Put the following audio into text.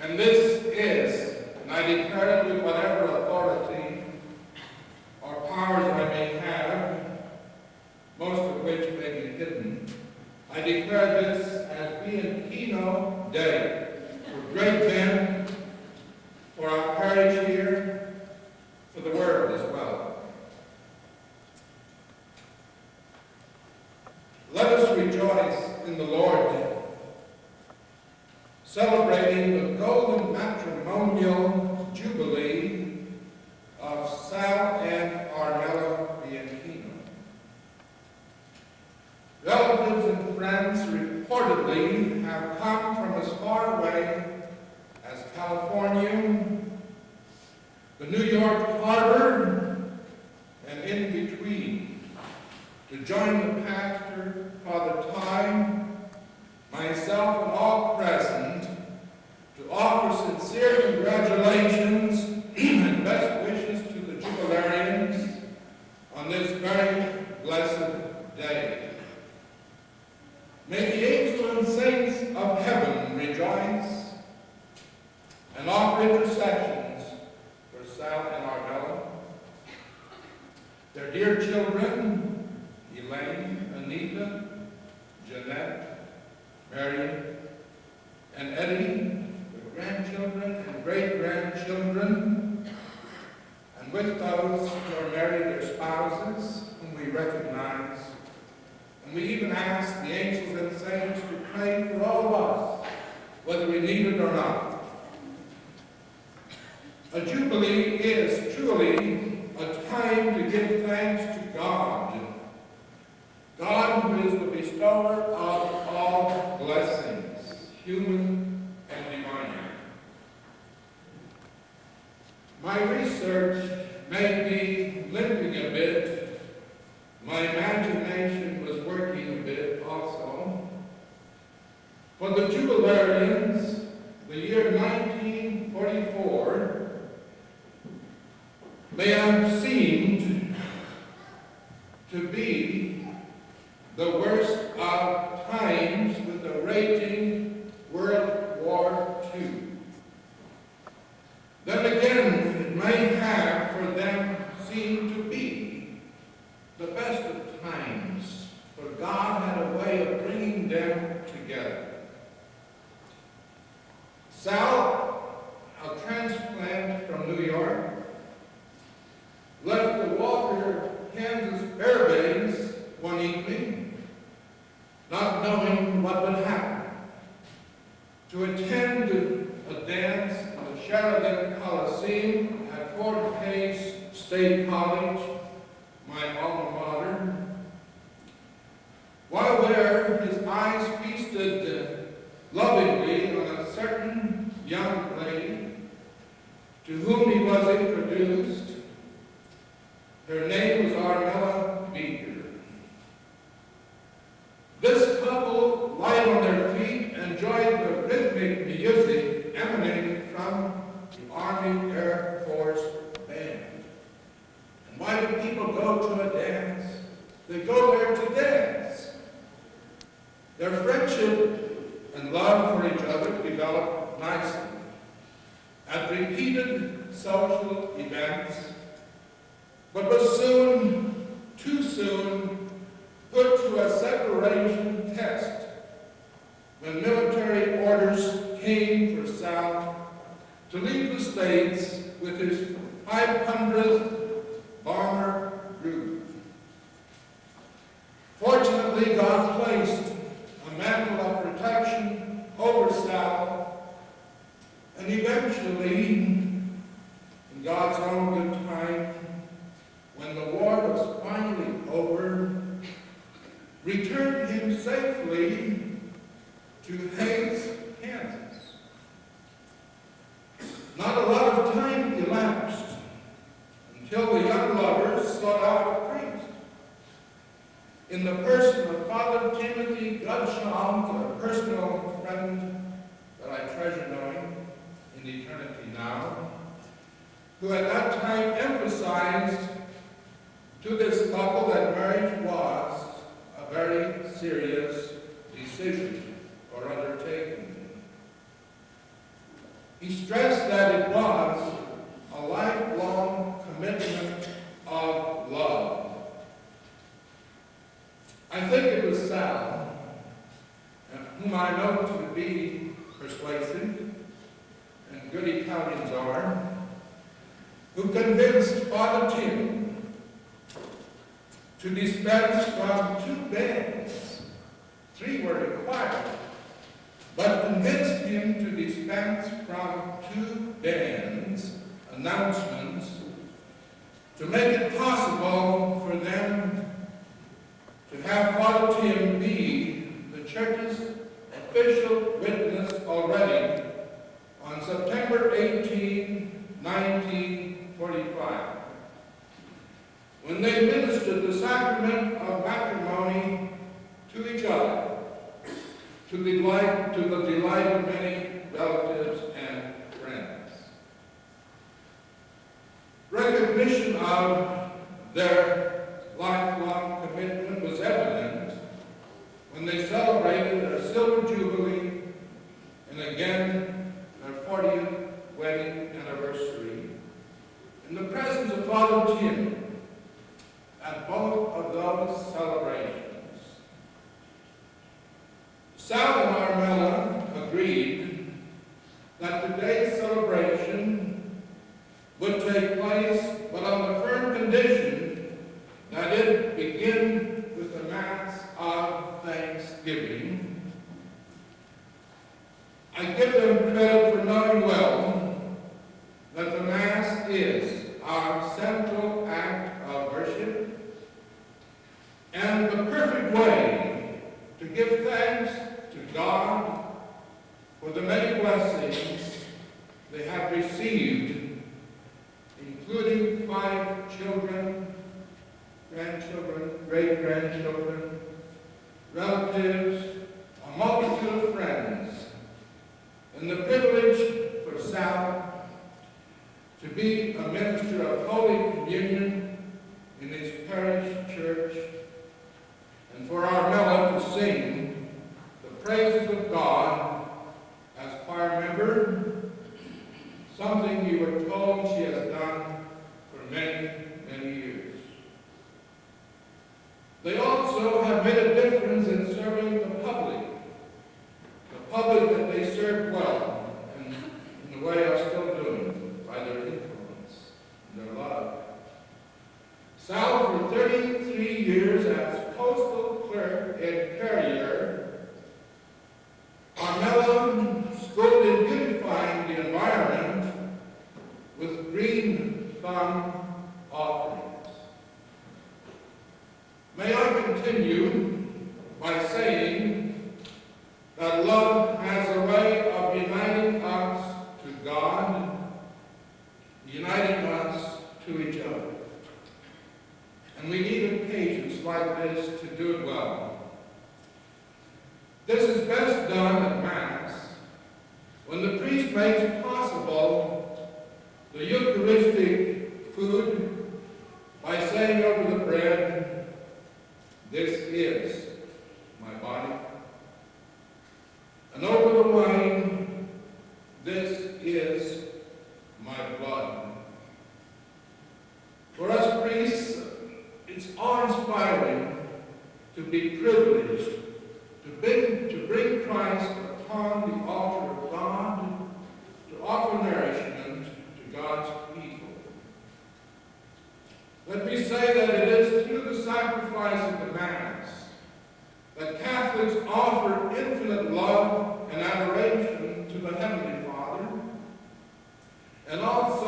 And this is, and I declare it with whatever authority or powers I may have, most of which may be hidden, I declare this as being Keynote Day for great men, for our parish here, for the world as well. Let us rejoice in the Lord, celebrating the golden matrimonial jubilee of Sal and Armella Bianchino. Relatives and friends reportedly have come from as far away as California, the New York harbor, and in between, to join the pastor, Father Ty, myself, and all present, to offer sincere congratulations and best wishes to the jubilarians on this very blessed day. May the angels and saints of heaven rejoice and offer intercessions for Sal and Armella, their dear children, Elaine, Anita, Jeanette, Marion, and Eddie, their grandchildren and great-grandchildren, and with those who are married, their spouses, whom we recognize. And we even ask the angels and saints to pray for all of us, whether we need it or not. A jubilee is truly a time to give thanks to God, God who is the bestower of all blessings, human and divine. My research may be limping a bit. My imagination was working a bit also. For the jubilarians, the year 1944 may have seemed to be the worst of times with the raging World War II. Then again, it may have for them seemed to be the best of times, for God had a way of bringing them together. Sal, a transplant from New York, left the Walker, Kansas Air Base one evening, not knowing what would happen, to attend a dance in the Sheridan Coliseum at Fort Hays State College, my alma mater. While there, his eyes feasted lovingly on a certain young lady to whom he was introduced. Her name was Armella Msgr. This couple, light on their feet, enjoyed the rhythmic music emanating from the Army Air Force Band. And why do people go to a dance? They go there to dance. Their friendship and love for each other developed nicely. At repeated social events, but was soon, too soon, put to a separation test when military orders came for Sal to leave the States with his 500th bomber group. Fortunately, God placed a mantle of protection over Sal, and eventually, in God's own good time, when the war was finally over, returned him safely to Hays, Kansas. Not a lot of time elapsed until the young lovers sought out a priest. In the person of Father Timothy Goodsham, a personal friend that I treasure knowing in eternity now, who at that time emphasized to this couple that marriage was a very serious decision or undertaking. he stressed that it was a lifelong commitment of love. I think it was Sal, whom I know to be persuasive, and good Italians are, who convinced Father Tim to dispense from 2 bands. 3 were required, but convinced him to dispense from 2 bands, announcements, to make it possible for them to have Father Tim be the church's official witness already on September 18, 1945, when they ministered the sacrament of matrimony to each other, to the delight of many relatives and friends. Recognition of their lifelong commitment was evident when they celebrated their silver jubilee and again their 40th wedding anniversary in the presence of Father Tim at both of those celebrations. Sal and Armella agreed that today's celebration would take place, but on the firm condition that it begin with the Mass of Thanksgiving. I give them credit for knowing well that the Mass is our central act of worship and the perfect way to give thanks to God for the many blessings they have received, including 5 children, grandchildren, great-grandchildren, relatives, a multitude of friends, and the privilege for Sal to be a minister of Holy Communion in his parish church, and for Armella to sing the praises of God as choir member, something we were told she has done for many, many years. They also have made a difference in serving the public that they serve well, and in the way are still doing by their influence and their love. Sal, for 33 years as postal clerk and carrier, Armella schooled in beautifying the environment with green thumb offerings. May I continue by saying that love has a way of uniting us to God, uniting us to each other. And we need occasions like this to do it well. This is best done at Mass when the priest makes possible the Eucharistic food by saying over the bread, "This is my body," and over the wine, "This is my blood." For us priests, it's awe-inspiring to be privileged to bring Christ upon the altar of God, to offer nourishment to God's people. Let me say that it is through the sacrifice of the Mass that Catholics offer infinite love and adoration to the Heavenly Father, and also